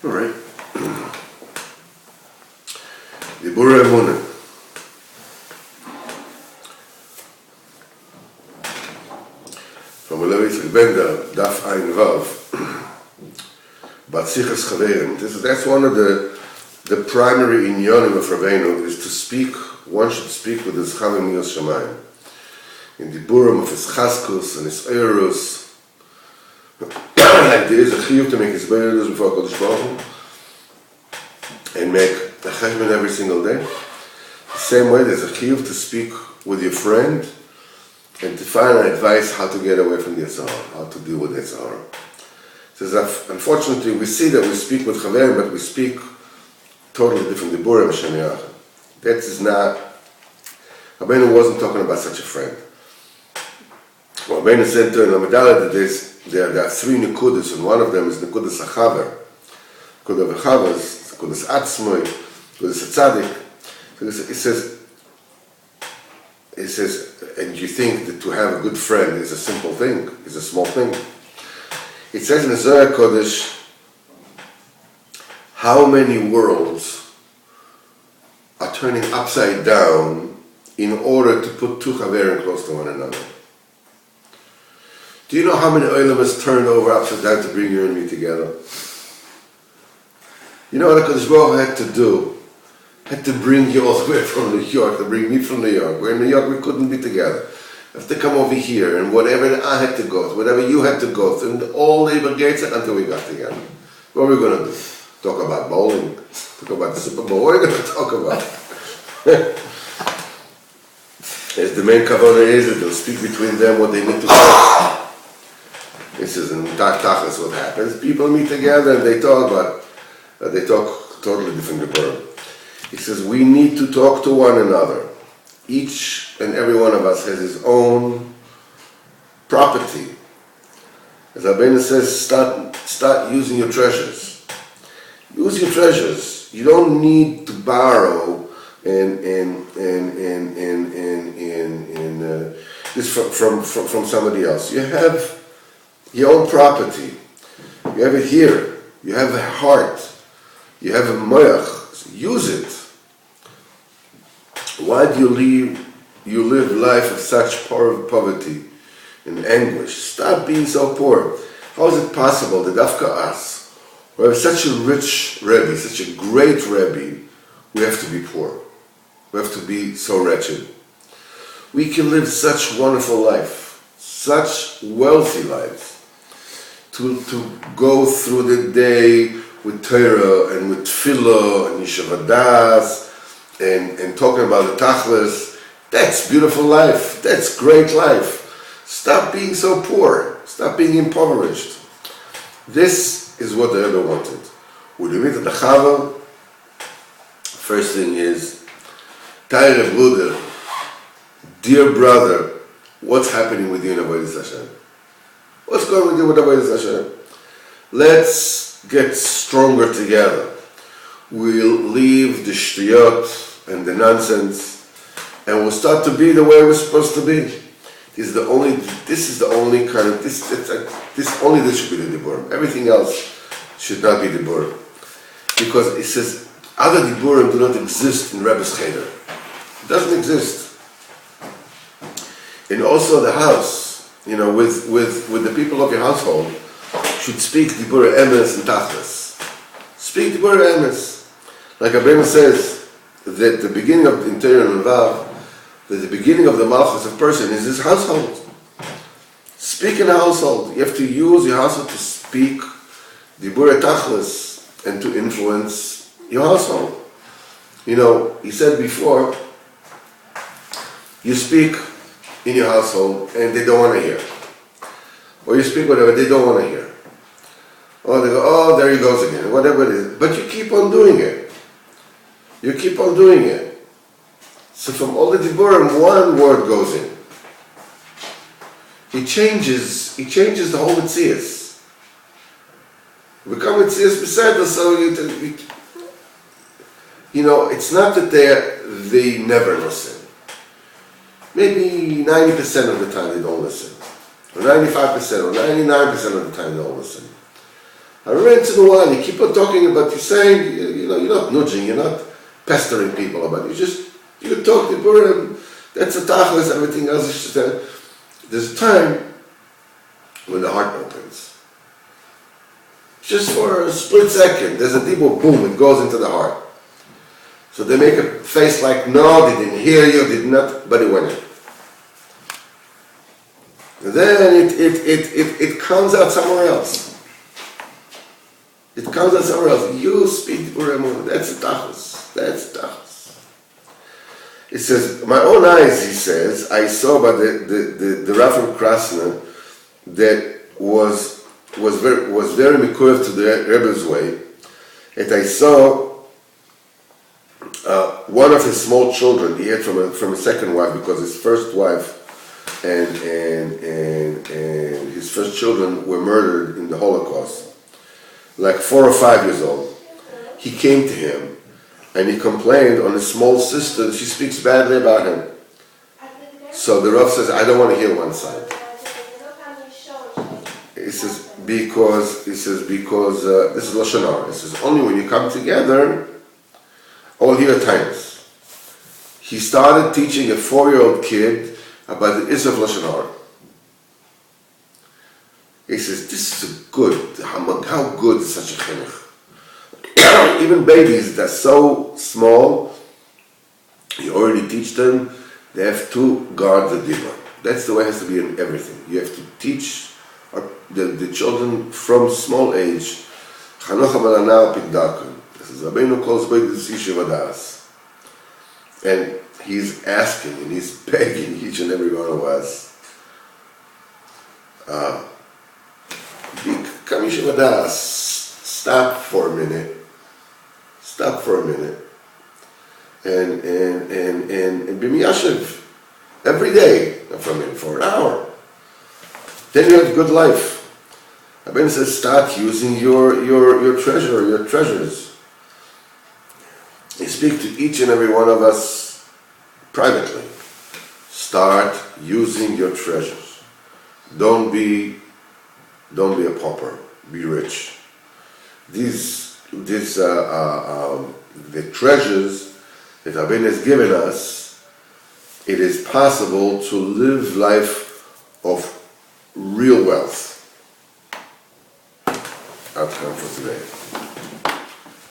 All right. Diburei Emunah. From Levi Bender, Daf Ein Vav, Batzichas Chaverim. That's one of the primary inyonim of Rabbeinu, is to speak. One should speak with his Chavim Yos Shamayim. In the Diburim of his Chaskus and his Eirus, like there is a chiyuv to make his Eirus before Kodesh Baruch Hu, and make a cheshbon every single day. The same way there's a chiyuv to speak with your friend and to find advice how to get away from the Yetzer Hara, how to deal with the Yetzer Hara. Says that unfortunately we see that we speak with Chaverim, but we speak totally different Diburim Shemiach. That is not, Rabbeinu wasn't talking about such a friend. Well, Rabbeinu said to Lamedalet that there are three Nekudas, and one of them is Nekudas HaChaver. Nekudas HaChaver is Nekudas Atzmoi, Nekudas HaTzadik. So it says, and you think that to have a good friend is a simple thing, is a small thing. It says in the Zohar Kodesh, how many worlds are turning upside down in order to put two Chaverim close to one another. Do you know how many Olam has turned over upside down to bring you and me together? You know what the Kodesh Baruch Hu had to do? Had to bring you all the way from New York, to bring me from New York. We're in New York, we couldn't be together. I have to come over here, and whatever I had to go through, whatever you had to go through, and all labor gates until we got together. What are we going to do? Talk about bowling? Talk about the Super Bowl? What are we going to talk about? As the main kavanah is, that they'll speak between them what they need to talk. This is in Tachas what happens. People meet together and they talk, but they talk totally different Diburim. He says, we need to talk to one another. Each and every one of us has his own property. As Rabbeinu says, start using your treasures. Use your treasures. You don't need to borrow this from somebody else. You have your own property. You have it here. You have a heart. You have a moyach. Use it. Why do you live life of such poverty and anguish? Stop being so poor. How is it possible that Dafka us, who have such a rich Rebbe, such a great Rebbe, we have to be poor? We have to be so wretched. We can live such wonderful life, such wealthy lives, to go through the day with Torah and with Tefillah and Yeshiva Das and talking about the Tachlis. That's beautiful life. That's great life. Stop being so poor. Stop being impoverished. This is what the Rebbe wanted. When you meet at the Chava, first thing is, Taire Bruder, dear brother, what's happening with you in Avodas Hashem? What's going with you with Avodas Hashem? Let's get stronger together. We'll leave the shtiyot and the nonsense, and we'll start to be the way we're supposed to be. This is the only kind of this should be the Diburim. Everything else should not be Diburim, because it says other Diburim do not exist in Rebbe's Cheder. It doesn't exist. And also the house, with the people of your household, should speak Diburei Emunah and Tachlis. Speak Diburei Emunah. Like Rabbeinu says, that the beginning of the Torah and Vav, that the beginning of the Malchus of person is his household. Speak in a household. You have to use your household to speak Diburei Tachlis and to influence your household. He said before, you speak in your household and they don't want to hear. Or you speak whatever they don't want to hear. Or they go, oh, there he goes again, whatever it is. But you keep on doing it. You keep on doing it. So from all the Diburim, one word goes in. It changes the whole Metzias. We become Metzias beside us, so it's not that they never listen. Maybe 90% of the time they don't listen. Or 95% or 99% of the time they don't listen. Once in a while, you keep on talking about, you're saying, you're not nudging, you're not pestering people about it. You talk Diburei, that's a tachlis, everything else is just there's a time when the heart opens. Just for a split second, there's a dibur, boom, it goes into the heart. So they make a face like, no, they didn't hear you, did not, but it went in. And then it comes out somewhere else. It comes out somewhere else. You speak Diburei Emunah. That's the tachlis. That's the tachlis. It says, my own eyes, he says, I saw by the Rav from Krasner that was very mikurev to the Rebbe's way. And I saw one of his small children. He had from a second wife, because his first wife and his first children were murdered in the Holocaust. Like 4 or 5 years old. He came to him and he complained on his small sister. She speaks badly about him. So the Rav says, I don't want to hear one side. He says, because this is Lashon Hara. He says, only when you come together, I will hear times. He started teaching a 4-year-old kid about the Isra of Lashon Hara. He says, this is good. How good is such a chinuch? Even babies that are so small, you already teach them, they have to guard the dibur. That's the way it has to be in everything. You have to teach the children from small age. This is Rabbeinu calls Yishiv. And he's asking and he's begging each and every one of us. Stop for a minute. And be miyashiv every day, not for a minute, for an hour. Then you have a good life. Rabbeinu says, start using your treasures. He speaks to each and every one of us privately. Start using your treasures. Don't be a pauper. Be rich. The treasures that Rabbeinu has given us, it is possible to live life of real wealth. Outcome for today.